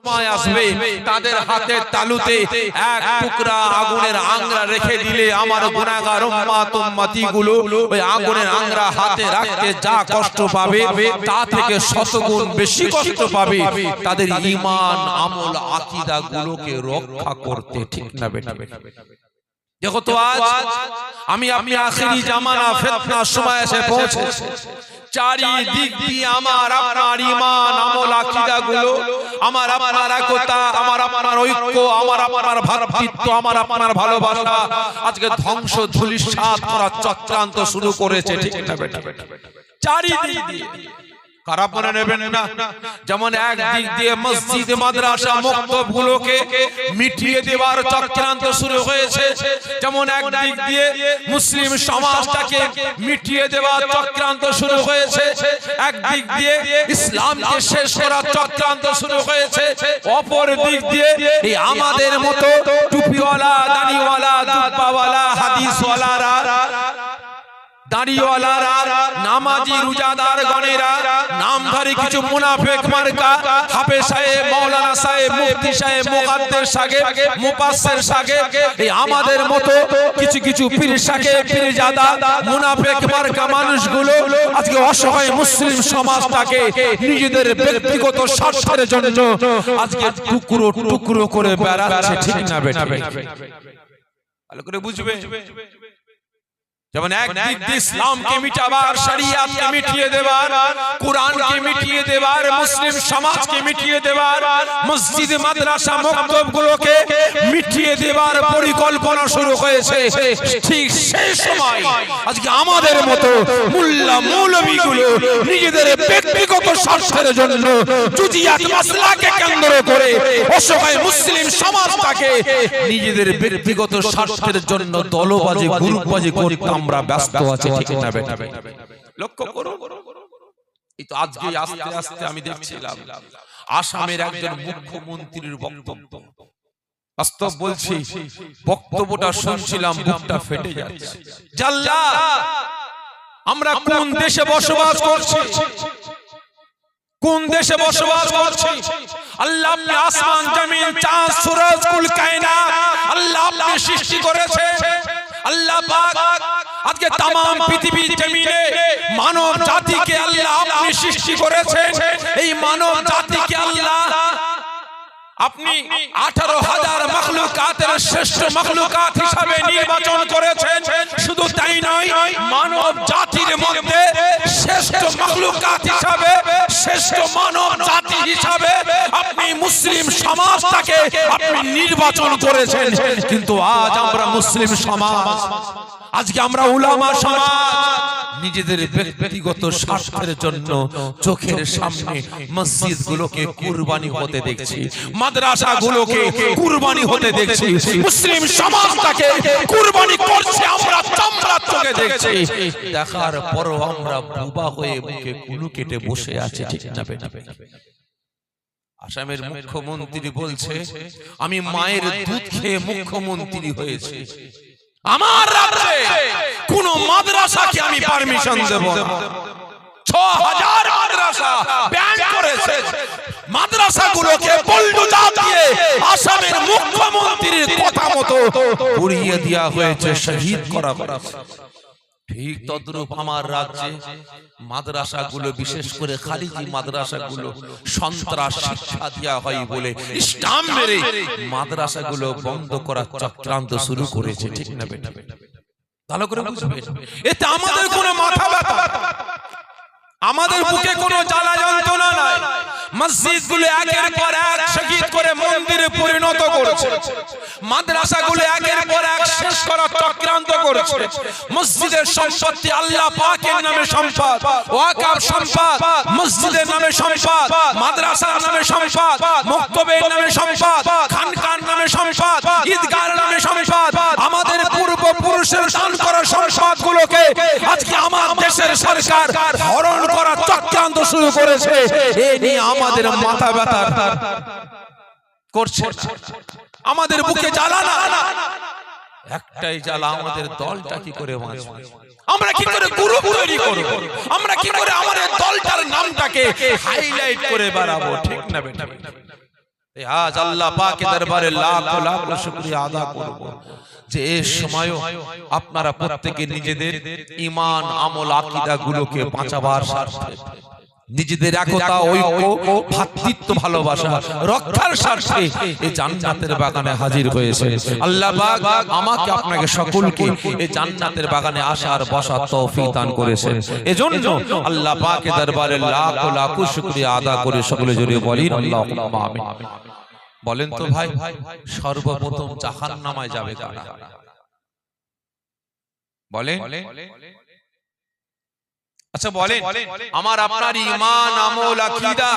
সময় আসবে তাদের হাতের তালুতে এক টুকরা আগুনের আংরা রেখে দিলে আমার গুনাহগার উম্মত উম্মতিগুলো ওই আগুনের আংরা হাতে রাখতে যা কষ্ট পাবে তা থেকে শতগুণ বেশি কষ্ট পাবে তাদের ঈমান আমল আকীদা গুলোকে রক্ষা করতে। ঠিক না বেটা? দেখো তো আজ আমি আপনি আখিরি জামানা ফিতনার সময় এসে পৌঁছেছে। চারিদিক দিয়ে আমার আপনার ঈমান আমল আকীদা গুলো, আমার আপনার একতা, আমার আপনার ঐক্য, আমার আপনার ভাতৃত্ব, আমার আপনার ভালোবাসা আজকে ধ্বংস ধূলিসাৎ করার চক্রান্ত শুরু করেছে। ঠিক না বেটা? চারিদিক দিয়ে খারাপ মনে নেবেন না। যেমন একদিক দিয়ে মসজিদ মাদ্রাসা মক্তবগুলোকে মিটিয়ে দেওয়ার চক্রান্ত শুরু হয়েছে, যেমন একদিক দিয়ে মুসলিম সমাজটাকে মিটিয়ে দেওয়ার চক্রান্ত শুরু হয়েছে, একদিক দিয়ে ইসলামকে শেষ করার চক্রান্ত শুরু হয়েছে, অপর দিক দিয়ে এই আমাদের মতো টুপিওয়ালা, দাড়িওয়ালা, জুব্বাওয়ালা, হাদিসওয়ালারা, দাড়িওয়ালারা, নামাজি রোজাদার গণেরা, নামধারী কিছু মুনাফিক মার্কা হাফেজ সাহেব, মাওলানা সাহেব, মুফতি সাহেব, মুহাদ্দিস সাহেব, মুফাসসির সাহেব, এই আমাদের মতো কিছু কিছু পীর সাহেব, পীরজাদা, মুনাফিক মার্কা মানুষগুলো আজকে অসহায় মুসলিম সমাজটাকে নিজেদের ব্যক্তিগত স্বার্থের জন্য আজকে টুকরো টুকরো করে বেড়াচ্ছে। ঠিক না বেটা? ভালো করে বুঝবে। যেমন একদিক দিয়ে ইসলামকে মিটাবার, শরিয়াতকে মিটিয়ে দেবার, কোরআনকে মিটিয়ে দেবার, মুসলিম সমাজকে মিটিয়ে দেবার, মসজিদ মাদ্রাসা মক্তবগুলোকে মিটিয়ে দেবার পরিকল্পনা শুরু হয়েছে। ঠিক সেই সময় আজকে আমাদের মতো মুল্লা মৌলভীগুলো নিজেদের ব্যক্তিগত স্বার্থের জন্য জুজিয়াত মাসলাকে কেন্দ্র করে অসহায় মুসলিম সমাজটাকে নিজেদের ব্যক্তিগত স্বার্থের জন্য দলবাজি, গ্রুপবাজি করতে আমরা ব্যস্ত আছি। ঠিক না বেটা? লক্ষ্য করো, এই তো আজকে আস্তে আস্তে আমি দেখছিলাম আসামের একজন মুখ্যমন্ত্রীর বক্তব্য। বাস্তব বলছি, বক্তব্যটা শুনছিলাম, বুকটা ফেটে যাচ্ছে। জাল্লা, আমরা কোন দেশে বসবাস করছি? কোন দেশে বসবাস করছি? আল্লাহ আপনি আসমান, জমিন, চাঁদ, সূরজ, কুল কায়নাত আল্লাহ আপনি সৃষ্টি করেছেন। আল্লাহ পাক আজকে तमाम পৃথিবী জমিনে মানব জাতিকে আল্লাহ আপনি সৃষ্টি করেছেন। এই মানব জাতিকে আল্লাহ আপনি 18,000 মাখলুকাতের শ্রেষ্ঠ মাখলুকাত হিসাবে নির্বাচন করেছেন। শুধু তাই নয়, মানব জাতির মধ্যে শ্রেষ্ঠ মাখলুকাত হিসাবে, শ্রেষ্ঠ মানব জাতি হিসাবে আপনি মুসলিম সমাজটাকে আপনি নির্বাচন করেছেন। কিন্তু আজ আমরা মুসলিম সমাজ, আজকে আমরা উলামা সমাজ নিজেদের ব্যক্তিগত স্বার্থের জন্য চোখের সামনে মসজিদগুলোকে কুরবানি হতে দেখছি, মাদ্রাসাগুলোকে কুরবানি হতে দেখছি, মুসলিম সমাজটাকে কুরবানি করছে আমরা চামড়ার চোখে দেখছি। দেখার পরও আমরা বোবা হয়ে মুখে কুলু কেটে বসে আছি। ঠিক না বেটা? আসামের মুখ্যমন্ত্রী বলছে আমি মায়ের দুধ খেয়ে মুখ্যমন্ত্রী হয়েছি, আমার রাজ্যে কোন মাদ্রাসাকে আমি পারমিশন দেব না। 6,000 মাদ্রাসা ব্যান করেছে, মাদ্রাসাগুলোকে বুলডোজার দিয়ে আসামের মুখ্যমন্ত্রীর কথা মতো পুড়িয়ে দেওয়া হয়েছে, শহীদ করা হয়েছে। ঠিক তদ্রূপ আমার রাজ্যে মাদ্রাসাগুলো, বিশেষ করে খালিজি মাদ্রাসাগুলো সন্ত্রাস শিক্ষা দেওয়া হয় বলে ইসলাম মেরে মাদ্রাসাগুলো বন্ধ করার চক্রান্ত শুরু করেছে। ঠিক না বেটা? ভালো করে বুঝবেন, এতে আমাদের কোনো মাথা ব্যথা, আমাদের বুকে কোনো জ্বালা যন্ত্রণা নাই। মসজিদগুলো একের পর এক শহীদ করে মন্দিরে পরিণত করেছে, মাদ্রাসাগুলো একের পর এক শেষ করার চক্রান্ত করেছে। মসজিদের সম্পত্তি আল্লাহ পাকের নামে সম্পদ, ওয়াকফ সম্পদ, মসজিদের নামে সম্পদ, মাদ্রাসার নামে সম্পদ, মক্তবের নামে সম্পদ, খানকার নামে সম্পদ, ঈদগাহর নামে সম্পদ, আমাদের পূর্বপুরুষের দান করা সম্পদগুলোকে আজকে আমার দেশের সরকার হরণ করার চক্রান্ত শুরু করেছে। এই নিয়ে আমাদের মাথা ব্যথা করছে, আমাদের বুকে জ্বালা না, একটাই জ্বালা, আমাদের দলটা কি করে বাঁচবে, আমরা কি করে গ্রুপ তৈরি করব, আমরা কি করে আমাদের দলটার নামটাকে হাইলাইট করে বাড়াবো। ঠিক না বেটা? আজ আল্লাহ পাকের দরবারে লাখ লাখ শুকরিয়া আদা করব যে এই সময়ও আপনারা প্রত্যেকে নিজেদের ঈমান আমল আকীদা গুলোকে বাঁচাবার স্বার্থে নিজেদের একতা ঐক্য ভ্রাতৃত্ব ভালোবাসা রক্ষার স্বার্থে এই জান্নাতের বাগানে হাজির হয়েছে। আল্লাহ পাক আমাকে আপনাকে সকলকে এই জান্নাতের বাগানে আসার বসার তৌফিক দান করেছেন। এজন্য আল্লাহ পাকের দরবারে লাখ লাখ শুকরিয়া আদা করে সকলে জোরে বলেন আল্লাহুম্মা আমিন। বলেন তো ভাই, সর্বপ্রথম জাহান্নামে যাবে কারা? বলেন। আচ্ছা বলেন, আমার আপনার ঈমান আমল আকীদা,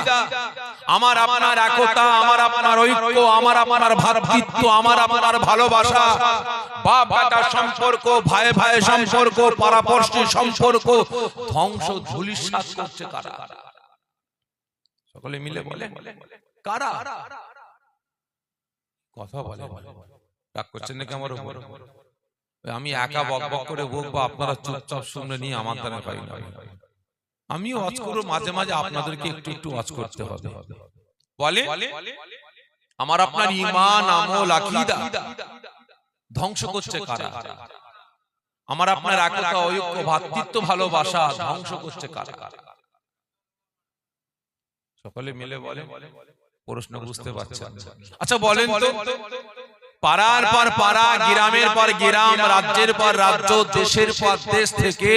আমার আপনার একতা, আমার আপনার ঐক্য, আমার আপনার ভ্রাতৃত্ব, আমার আপনার ভালোবাসা, বাপ বেটার সম্পর্ক, ভাই ভাই সম্পর্ক, পাড়াপড়শি সম্পর্ক ধ্বংস ধূলিসাৎ করছে কারা? সকলে মিলে বলেন কারা? কথা বলে রাগ করছেন নাকি আমার উপর? আমি একা বক বক করে বকবো, আপনারা চুপচাপ শুনে নিয়ে আমার দ্বারা পাই না। আমিও ওয়াজ করব, মাঝে মাঝে আপনাদেরকে একটু একটু ওয়াজ করতে হবে। বলে আমার আপনার ঈমান আমল আকীদা ধ্বংস করছে কারা? আমার আপনার একতা ঐক্য ভ্রাতৃত্ব ভালোবাসা ধ্বংস করছে কারা? সকলে মিলে বলে। প্রশ্ন বুঝতে পারছেন? আচ্ছা বলেন তো, পাড়ার পর পাড়া, গ্রামের পর গ্রাম, রাজ্যের পর রাজ্য, দেশের পর দেশ থেকে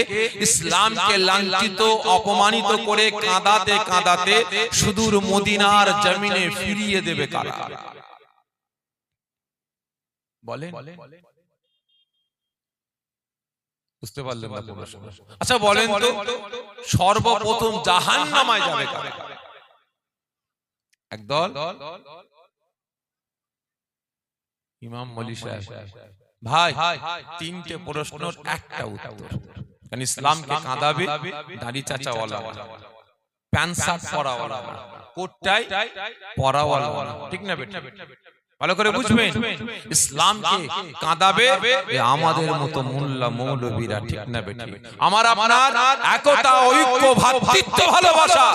ইসলামকে লাঞ্ছিত অপমানিত করে কাঁদাতে কাঁদাতে সুদূর মদিনার জমিনে ফিরিয়ে দেবে কারা? বলেন। বুঝতে পারলেন না? আচ্ছা বলেন তো, সর্বপ্রথম জাহান্নামে যাবে কারা? একদল ইমাম মলি সাহেব। ভাই তিনটে প্রশ্নের একটা উত্তর। কারণ ইসলামকে কাঁদাবে দাড়ি চাচাওয়ালা, প্যান্ট শার্ট পরাওয়ালা, কোটটাই পরাওয়ালা, ঠিক না বেটা? ভালো করে বুঝবেন, ইসলামকে কাঁদাবে আমাদের মতো মোল্লা মৌলবীরা, ঠিক না বেটা? আমার আপনার একতা ঐক্য ভ্রাতৃত্ব ভালোবাসা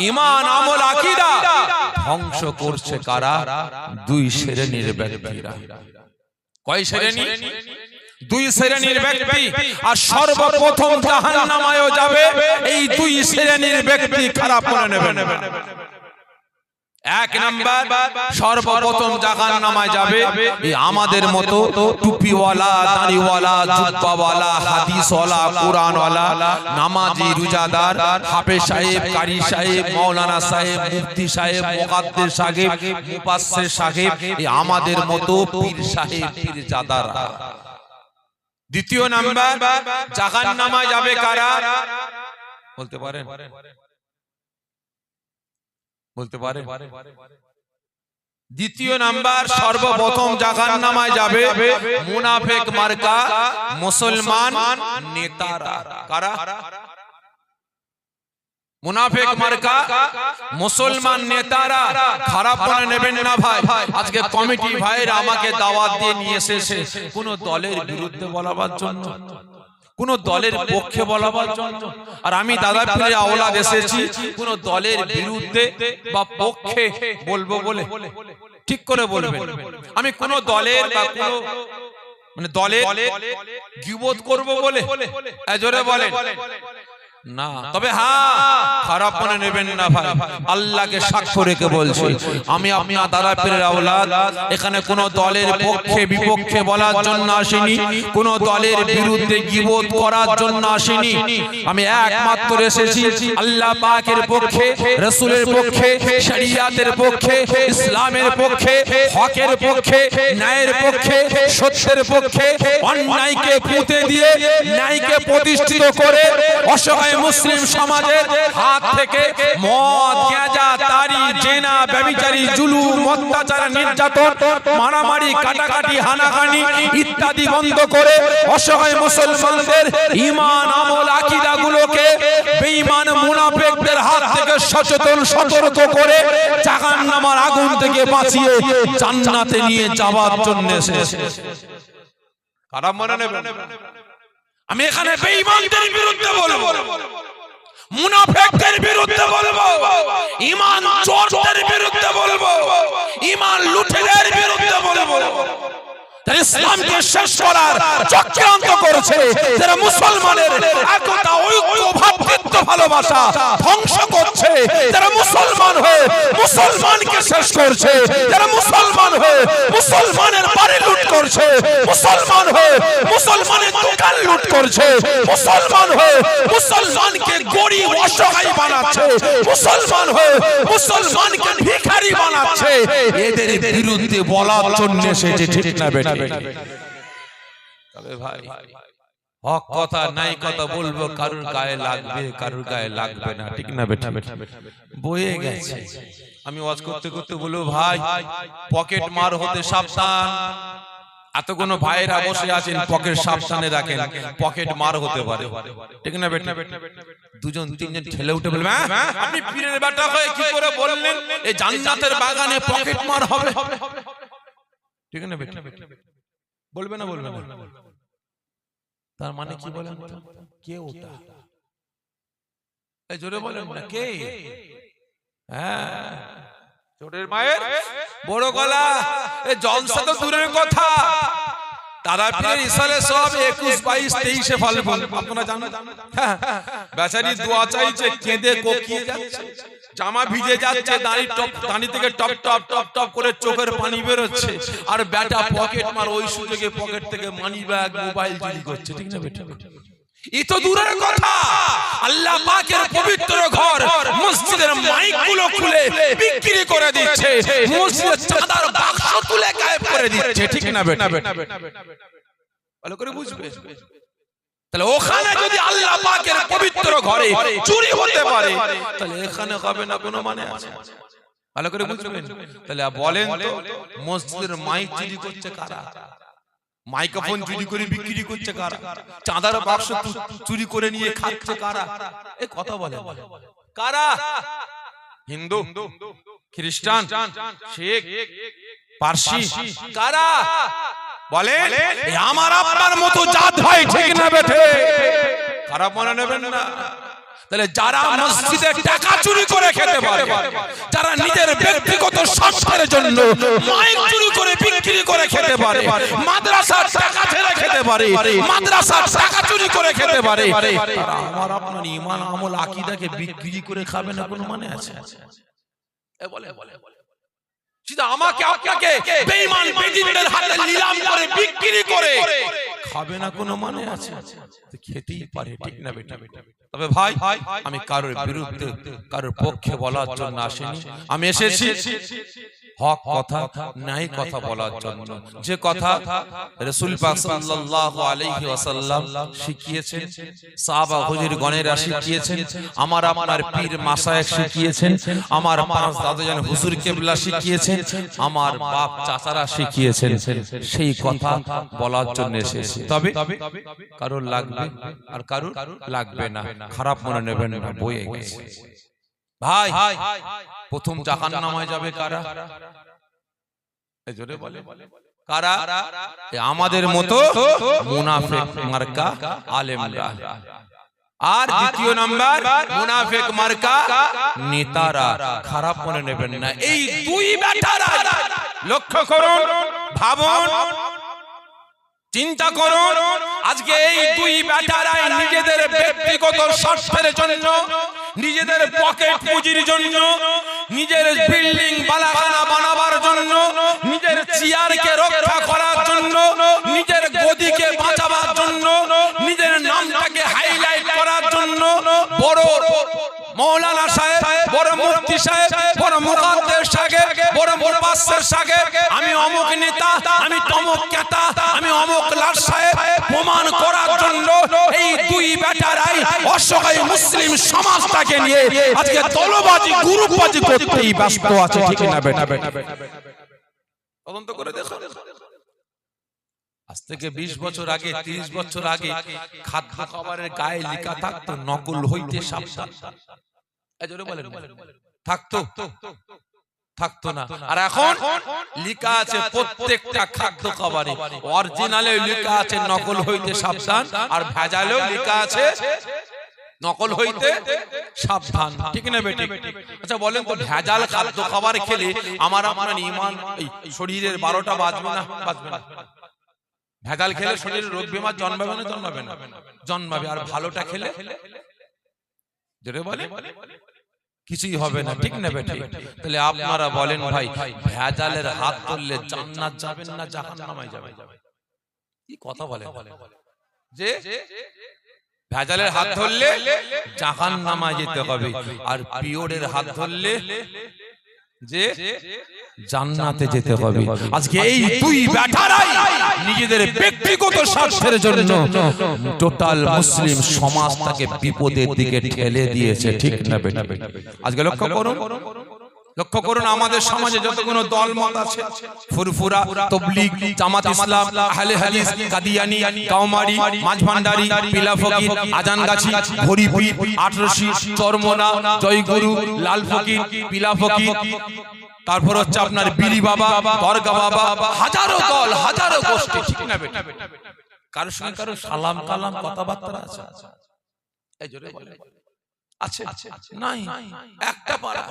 ঈমান আমল আকীদা ধ্বংস করছে কারা? দুই শ্রেণীর ব্যক্তিরা। কয় শ্রেণী? দুই শ্রেণীর ব্যক্তি। আর সর্বপ্রথম জাহান্নামে যাবে এই দুই শ্রেণীর ব্যক্তি। খারাপ করে নেবেন। এক নাম্বার, সর্বপ্রথম জাহান্নামে যাবে আমাদের মতো টুপিওয়ালা, দাড়িওয়ালা, জুব্বাওয়ালা, হাদিসওয়ালা, কোরআনওয়ালা, নামাজি, রোজাদার, হাফেজ সাহেব, কারি সাহেব, মাওলানা সাহেব, মুফতি সাহেব, মুকাদ্দেস সাহেব, মুফাসসির সাহেব, আমাদের মতো পীর সাহেব, পীরজাদারা। দ্বিতীয় নাম্বার, জাহান্নামে যাবে কারা? বলতে পারেন? বলতে পারে? দ্বিতীয় নাম্বার, সর্বপ্রথম জাহান্নামে যাবে মুনাফিক মার্কা মুসলমান নেতারা। কারা? মুনাফিক মার্কা মুসলমান নেতারা। খারাপ মনে নেবেন না ভাই, আজকে কমিটি ভাইরা আমাকে দাওয়াত দিয়ে নিয়ে এসেছে কোন দলের বিরুদ্ধে বলাবার জন্য, কোন দলের পক্ষে বলাবার জন্য। আর আমি দাদা পীরের আওলাদ এসেছি কোন দলের বিরুদ্ধে বা পক্ষে বলবো বলে? ঠিক করে বলবেন। আমি কোন দলের বা কোন মানে দলের গীবত করব বলে? জোরে বলেন না। তবে হ্যাঁ, খারাপ মনে নেবেন না ভাই, আল্লাহকে সাক্ষ্য রেখে বলছি, আমি আপনার দাদা পীরের আওলাদ এখানে কোন দলের পক্ষে বিপক্ষে বলার জন্য আসিনি, কোন দলের বিরুদ্ধে গীবত করার জন্য আসিনি। আমি একমাত্র এসেছি আল্লাহ পাকের পক্ষে, রাসূলের পক্ষে, শরীয়তের পক্ষে, ইসলামের পক্ষে, হকের পক্ষে, ন্যায়ের পক্ষে, সত্যের পক্ষে, অন্যায়কে পুঁতে দিয়ে ন্যায়কে প্রতিষ্ঠিত করে অসহায় মুসলিম সমাজের হাত থেকে মদ, গাঁজা, তারি, জেনা, ব্যভিচারী, জুলুম, অত্যাচার, নির্যাতন, মারামারি, কাটাকাটি, হানাহানি ইত্যাদি বন্ধ করে অসহায় মুসলমানদের ঈমান আমল আকীদা গুলোকে বেঈমান মুনাফিকদের হাত থেকে সচেতন সতর্ক করে জাহান্নামের আগুন থেকে বাঁচিয়ে জান্নাতে নিয়ে যাওয়ার জন্য এসেছে। খারাপ মনে নেবেন, আমি এখানে বেঈমানদের বিরুদ্ধে বলবো, মুনাফিকদের বিরুদ্ধে বলবো, ঈমান চোরদের বিরুদ্ধে বলবো, ঈমান লুটেদের বিরুদ্ধে বলবো। তারা ইসলামকে শেষ করার চক্রান্ত করেছে, যারা মুসলমানের একতা, ঐক্য, ভ্রাতৃত্ব, ভালোবাসা ধ্বংস করছে, যারা মুসলমান হয়ে মুসলমানকে শেষ করছে, যারা মুসলমান হয়ে মুসলমানের বাড়ি লুট করছে, মুসলমান হয়ে মুসলমানের দোকান লুট করছে, মুসলমান হয়ে মুসলমানকে গরিব অসহায় বানাচ্ছে, মুসলমান হয়ে মুসলমানকে ভিখারি বানাচ্ছে, এদের বিরুদ্ধে বলার জন্য এসেছে, ঠিক না বেটা? তবে ভাই হক কথা নাই কথা বলবো, কারুর গায়ে লাগবে কারুর গায়ে লাগবে না, ঠিক না বেটা? বয়ে গেছে। আমি ওয়াজ করতে করতে বলবো ভাই পকেট মার হতে সাবধান। এতগুলো ভাইরা বসে আছেন, পকেট সাবধানে রাখেন, পকেট মার হতে পারে, ঠিক না বেটা? দুজন তিনজন ঠেলে উঠে বলবে আপনি পীরের বেটা হয়ে কি করে বললেন এই জান্নাতের বাগানে পকেট মার হবে, ঠিক না বেটা? বলবে না বলবে না? তার মানে কি বলেন? কে ওটা? এই জোরে বলেন না, কে? হ্যাঁ, চোরের মায়ের বড় গলা। এই জলসা তো দূরের কথা, তারা পীরের ইসালে সব 21, 22, 23 ফাল্গুন, আপনারা জানেন। বেচারি দোয়া চাইছে, কেঁদে কোকিয়ে যাচ্ছে, জামা ভিজে যাচ্ছে, দাঁড়ি থেকে টপ টপ টপ টপ করে চোখের পানি বেরোচ্ছে, আর বেটা পকেট মার ওই সুযোগে পকেট থেকে মানি ব্যাগ, মোবাইল চুরি করছে, ঠিক না বেটা? এই তো দূরের কথা, আল্লাহ পাকের পবিত্র ঘর মসজিদের মাইকগুলো খুলে বিক্রি করে দিচ্ছে, মসজিদের চাঁদার বাক্স তুলে গায়েব করে দিচ্ছে, ঠিক না বেটা? ভালো করে বুঝবে। তাহলে ওখানে যদি আল্লাহ পাকের পবিত্র ঘরে চুরি হতে পারে, তাহলে এখানে হবে না কোনো মানে আছে? ভালো করে বুঝবেন। তাহলে বলেন তো মসজিদের মাইক চুরি করছে কারা? মাইক্রোফোন চুরি করে বিক্রি করছে কারা? চাঁদার বাক্স চুরি করে নিয়ে খাচ্ছে কারা? এই কথা বলে কারা? হিন্দু, খ্রিস্টান, শিখ, পারসি, কারা? বলেন আমার আপনার মতো জাত হয়, ঠিক না বেঠে? খারাপ মনে নেবেন না। তাহলে যারা মসজিদে টাকা চুরি করে খেতে পারে, যারা নিজের ব্যক্তিগত স্বার্থের জন্য মাইক চুরি করে বিক্রি করে খেতে পারে, মাদ্রাসার টাকা ছেড়ে খেতে পারে, মাদ্রাসার টাকা চুরি করে খেতে পারে, তারা আমার আপনার ঈমান আমল আকীদাকে বিক্রি করে খাবে না কোনো মানে আছে? এ বলে সেটা আমাকে আপনাকে বেঈমান বেদিনদের হাতে নিলাম করে বিক্রি করে খাবে না কোনো মানে আছে? তো খেতেই পারে, ঠিক না বেটা? তবে ভাই আমি কারোর বিরুদ্ধে কারোর পক্ষে বলার জন্য আসিনি, আমি এসেছি হক কথা নাই কথা বলার জন্য। যে কথা রাসূল পাক সাল্লাল্লাহু আলাইহি ওয়াসাল্লাম শিখিয়েছেন, সাহাবা হুজুর গণেরা শিখিয়েছেন, আমার আপনার পীর মাশায়েখ শিখিয়েছেন, আমার পাঁচ দাদাজান হুজুর কেবলা শিখিয়েছেন, আমার বাপ চাচারা শিখিয়েছেন, সেই কথা বলার জন্য এসেছি। তবে কারোর লাগবে আর কারোর লাগবে না, খারাপ মনে নেবেন না, বয়ে গেছে। ভাই প্রথম জাহান্নামে যাবে কারা? এই জোরে বলে কারা? আমাদের মতো মুনাফিক মার্কা আলেমরা। আর দ্বিতীয় নাম্বার মুনাফিক মার্কা নেতারা। খারাপ মনে নেবেন না, এই দুই বেটারা লক্ষ্য করুন, ভাবুন, চিন্তা করুন। আজকে এই দুই বেটারাই নিজেদের ব্যক্তিগত স্বার্থের জন্য, নিজেদের পকেট পুঁজির জন্য, নিজের বিল্ডিং বালাখানা বানাবার জন্য, নিজের চেয়ারকে রক্ষা করার জন্য, নিজের গদিকে বাঁচাবার জন্য, নিজের নামটাকে হাইলাইট করার জন্য বড় মৌলানা সাহেব, বড় মুফতি সাহেব, বড় মুকাদ্দেস সাহেব, বড় মুফাসসির সাহেব, আমি অমুক নেতা, আমি তমুক নেতা, আমি অমুক লাট সাহেব প্রমাণ করার জন্য এই দুই বেটারাই অসহায় মুসলিম সমাজটাকে নিয়ে আজকে দলবাজি গ্রুপবাজি করতেই ব্যস্ত আছে, ঠিক না বেটা? তদন্ত করে দেখো। আজ থেকে 20 বছর আগে, 30 বছর আগে খাদ্য খাবারের গায়ে লেখা থাকতো নকল হইতে সাবধান। জোরে বলেন, থাকতো? থাকতো না। আর এখন লেখা আছে প্রত্যেকটা খাদ্য খাবারে, অরিজিনালে লেখা আছে নকল হইতে সাবধান, আর ভেজালেও লেখা আছে নকল হইতে সাবধান, ঠিক না বেটি? আচ্ছা বলেন তো, ভেজাল খাদ্য খাবার খেলে আমার আপনার ঈমান এই শরীরের 12টা বাজবে না? বাজবে না? ভেজাল খেলে শরীরে রোগ বেমার জন্মাবে না? জন্মাবে না? জন্মাবে। আর ভালোটা খেলে জোরে বলে কিছুই হবে না, ঠিক না বেটি? তাহলে আপনারা বলেন ভাই, ভেজালের হাত ধরলে জান্নাত যাবেন না জাহান্নামে যাবেন? কি কথা বলেন যে ভেজালের হাত ধরলে জাহান্নামে যেতে হবে, আর পিওরের হাত ধরলে যে জান্নাতে যেতে হবে। আজকে এই দুই ব্যাটারাই নিজেদের ব্যক্তিগত স্বার্থের জন্য টোটাল মুসলিম সমাজটাকে বিপদের দিকে ঠেলে দিয়েছে, ঠিক না বেটা? আজকে লক্ষ্য করুন, লক্ষ্য করুন, আমাদের সমাজে যতগুলো দলমত আছে, ফুরফুরা, তাবলীগ, জামাত ইসলাম, আহলে হাদিস, কাদিয়ানী, কাওমারি, মাঝভান্ডারি, পিলা ফকির, আজানগাছি, হরিপীর, আটরশি, চরমোনা, জয়গুরু, লাল ফকির, পিলা ফকির, তারপর হচ্ছে আপনার বিলি বাবা, দরগা বাবা, হাজারো দল, হাজারো গোষ্ঠী, ঠিক না বেটা? কারোর সঙ্গে কারো সালাম কালাম কথাবার্তা আছে? এই জোরে বলে আছে? নাই। একটা পাড়া,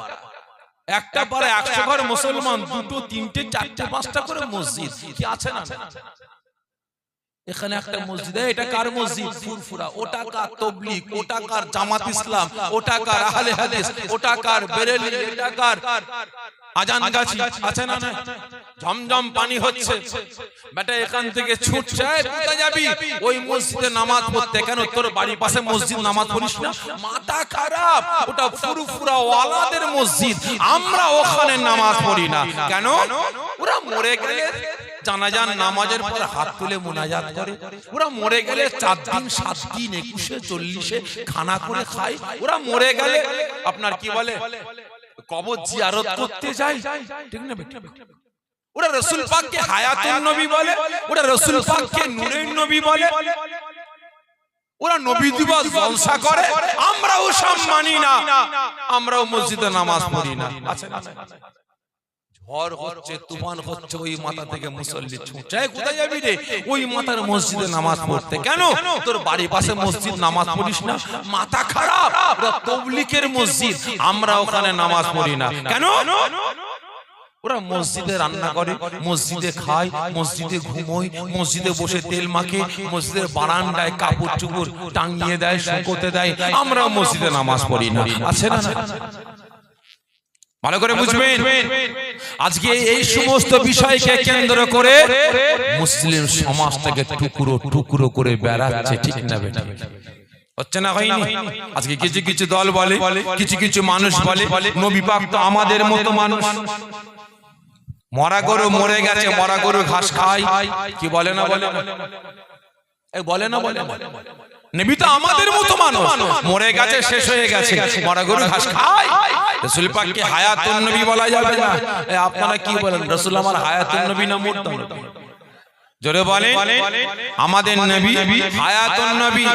একটা পাড়া 100 ঘর মুসলমান, 2, 3, 4, 5টা করে মসজিদ, কি আছে না? এখানে একটা মসজিদ, এটা কার মসজিদ? ফুরফুরা। ওটা কার? তাবলীগ। ওটা কার? জামাত ইসলাম। ওটা কার? আহলে হাদিস। ওটা কার? বেরেলি। এটা কার? আজানগাছি। আছে না? না। ঝমঝম পানি হচ্ছে, বেটা এখান থেকে ছুটছে, কোথায় যাবি? ওই মসজিদে নামাজ পড়তে। কেন তোর বাড়ির পাশে মসজিদ, নামাজ পড়িস না? মাথা খারাপ, ওটা ফুরফুরা ওয়ালাদের মসজিদ, আমরা ওখানে নামাজ পড়ি না। কেন? ওরা মরে গেলে জানাজার নামাজের পর হাত তুলে মুনাজাত করে। ওরা মরে গেলে 4 দিন 7 দিন 21, 40 খানা করে খায়। ওরা মরে গেলে আপনার কি বলে কবর জিয়ারত করতে যায়, ঠিক না বেটা? ওরা রাসূল পাককে হায়াতুন নবী বলে, ওরা রাসূল পাককে নূরের নবী বলে, ওরা নবী দিবস জলসা করে। আমরাও সব মানি না, আমরাও মসজিদে নামাজ পড়ি না। আছে না? ঝড় হচ্ছে, তুফান হচ্ছে, ওই মাথা থেকে মুসল্লি ছুটে, কোথায় যাবি রে? ওই মাথার মসজিদে নামাজ পড়তে। কেন? তোর বাড়ির পাশে মসজিদ, নামাজ পড়িস না? মাথা খারাপ, ওরা তাবলীগের মসজিদ, আমরা ওখানে নামাজ পড়ি না। কেন? ওরা মসজিদে রান্না করে, মসজিদে খায়, মসজিদে ঘুমোয়, মসজিদে বসে তেল মাখে, মসজিদের বারান্দায় কাপড় চুপড় টাঙিয়ে দেয়, শুকোতে দেয়। আমরা মসজিদে নামাজ পড়ি না। আছে না? ভালো করে বুঝবেন। আজকে এই সমস্ত বিষয়কে কেন্দ্র করে মুসলিম সমাজটাকে টুকরো টুকরো করে বেড়াচ্ছে, ঠিক না বেটা? হচ্ছে না? হয়নি? আজকে কিছু কিছু দল বলে, কিছু কিছু মানুষ বলে, নবী পাক তো আমাদের মতো মানুষ। মরা গরু মরে গেছে, মরা গরু ঘাস খায়, কি বলে না? বলে এই বলে না? বলে নবী তো আমাদের মতো মানুষ, মরে গেছে, শেষ হয়ে গেছে, মরা গরু ঘাস খায়। রাসূল পাককে হায়াতুন নবী বলা যাবে না? আপনারা কি বলেন, রাসূল আমার হায়াতুন নবী না মুরতাদ নবী? জোরে বলেন, আমাদের নবী হায়াতুন নবী।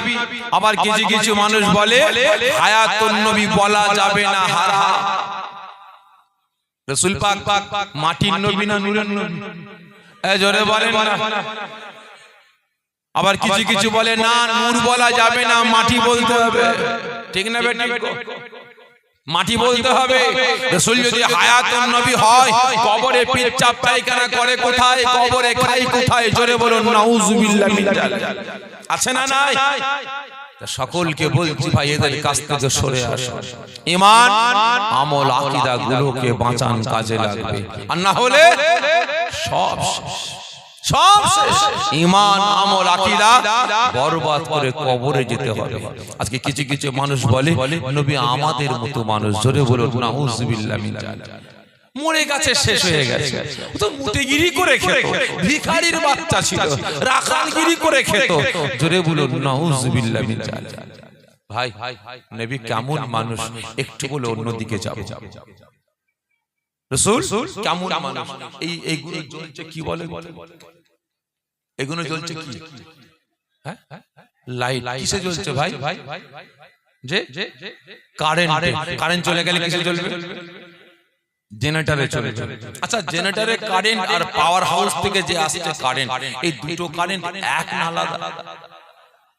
আবার কিছু কিছু মানুষ বলে হায়াতুন নবী বলা যাবে না, হারাম। রাসূল পাক মাটির নবী না নূরের নবী? জোরে বলেন না। আবার কিছু কিছু বলে না, নূর বলা যাবে না, মাটি বলতে হবে, ঠিক না বেটা? মাটি বলতে হবে। রাসূল যদি হায়াতুন নবী হয়, কবরে পিচ্চাপ পায়খানা করে কোথায়? কবরে খাই কোথায়? জোরে বলুন নাউযুবিল্লাহ মিন যালিক। আছে না? নাই? সকলকে বলছি ভাই, এদের কাছ থেকে সরে আসো। ঈমান, আমল, আকীদা গুলোকে বাঁচান, কাজে লাগবে। আর না হলে সব সব শেষ। ঈমান, আমল, আকীদা বরবাদ করে কবরে যেতে হবে। আজকে কিছু কিছু মানুষ বলে নবী আমাদের মতো মানুষ। জোরে বলুন নাউযুবিল্লাহ মিন যালিক। মরে গেছে, শেষ হয়ে গেছে, তো মুতেগিরি করে খেত, ভিখারির বাচ্চা ছিল, রাখালগিরি করে খেত। জোরে বলুন নাউযুবিল্লাহ মিন যালিক। ভাই নবী কেমন মানুষ, একটু বলে অন্যদিকে যাব। রাসূল কেমন মানুষ? এইগুলো জ্বলছে, কি বলে? এগুলো জ্বলছে কি? হ্যাঁ, লাইট। কিসে জ্বলছে ভাই? যে কারেন্ট। কারেন্ট চলে গেলে কিসে জ্বলবে? জেনারেটরে চলে যাবে। আচ্ছা, জেনারেটরে কারেন্ট আর পাওয়ার হাউস থেকে যে আসছে কারেন্ট, এই দুটো কারেন্ট এক না আলাদা?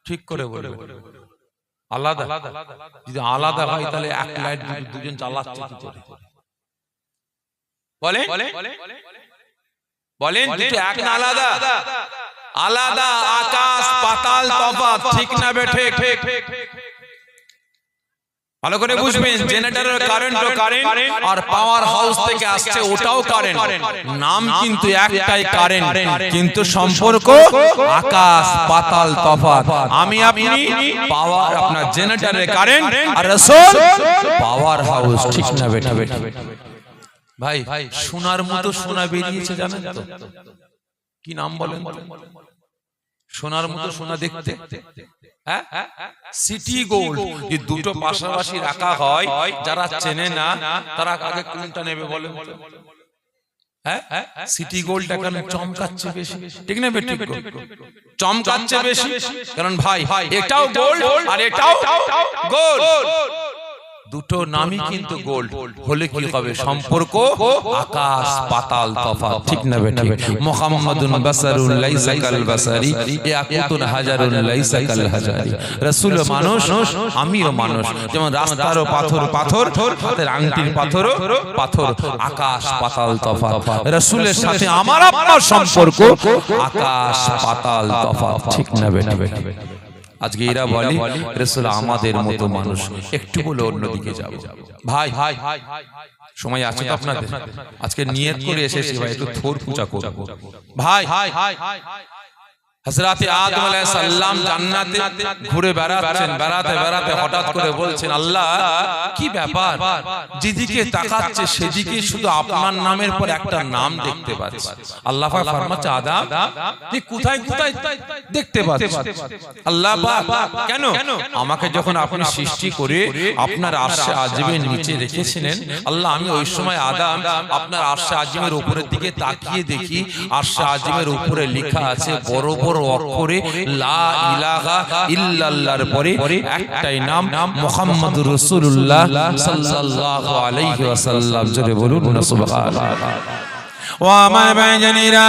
ঠিক করে বলে আলাদা। যদি আলাদা হয় তাহলে এক লাইট দুজন চালাচ্ছে কি করে? বলেন বলেন, দুটো এক না আলাদা? আলাদা, আকাশ পাতাল তফাৎ, ঠিক না বেঠে? ভালো করে বুঝবেন, জেনারেটরের কারেন্টও কারেন্ট, আর পাওয়ার হাউস থেকে আসছে ওটাও কারেন্ট। নাম কিন্তু একটাই কারেন্ট, কিন্তু সম্পর্ক আকাশ পাতাল তফাৎ। আমি আপনি পাওয়ার, আপনার জেনারেটরের কারেন্ট, আর রাসূল পাওয়ার হাউস, ঠিক না বেটা? ভাই সোনার মতো সোনা বেরিয়েছে জানেন তো? কি নাম বলেন? সোনার মতো সোনা দেখতে, হ্যাঁ, সিটি গোল্ড। এই দুটো পাশাপাশি রাখা হয়, যারা চেনে না তারা আগে কোনটা নেবে বলেন? হ্যাঁ, সিটি গোল্ডটা কেন চমকাচ্ছে বেশি, ঠিক না বেটি? চমকাচ্ছে বেশি কারণ ভাই এটাও গোল্ড আর এটাও গোল্ড, দুটো নামই কিন্তু গোল্ড। হলে কি হবে? সম্পর্ক আকাশ পাতাল তফাৎ, ঠিক না বেটি? মুহাম্মাদুন বাসারুন লাইসা কাল বাসারি, ইয়াকুতুন হাজারুন লাইসা কাল হাজারি। রাসূল মানুষ, আমিও মানুষ। যেমন রাস্তারও পাথর পাথর, হাতের আংটির পাথরও পাথর। আকাশ পাতাল তফাৎ। রাসূলের সাথে আমার আপনার সম্পর্ক আকাশ পাতাল তফাৎ, ঠিক না বেটি? আজকে এরা বলে রাসূল আমাদের মতো মানুষ, একটু বলে অন্যদিকে যাব। ভাই সময় আছে তো আপনাদের? আজকে নিয়ত করে এসেছি ভাই একটু থোর পূজা করব। ভাই হযরত আদম আলাইহিস সালাম জান্নাতে ঘুরে বেড়াচ্ছেন, বেড়াতে বেড়াতে হঠাৎ করে বলছেন, আল্লাহ কি ব্যাপার, যেদিকে তাকাচ্ছে সেদিকে শুধু আপনার নামের পর একটা নাম দেখতে পাচ্ছি। আল্লাহ পাক ফরমাচ্ছে, আদম তুই কোথায় কোথায় দেখতে পাচ্ছিস? আল্লাহ পাক কেন? আমাকে যখন আপনি সৃষ্টি করে আপনার আরশে আজিমের নিচে রেখেছিলেন, আল্লাহ আমি ওই সময় আদম আপনার আরশে আজিমের উপরের দিকে তাকিয়ে দেখি, আরশে আজিমের উপরে লেখা আছে বড় বড় অক্ষরে লা ইলাহা ইল্লাল্লাহর পরে একটাই নাম, মুহাম্মাদুর রাসূলুল্লাহ সাল্লাল্লাহু আলাইহি ওয়াসাল্লাম। জোরে বলুন না সুবহানাল্লাহ। ও আমার ভাইজানেরা,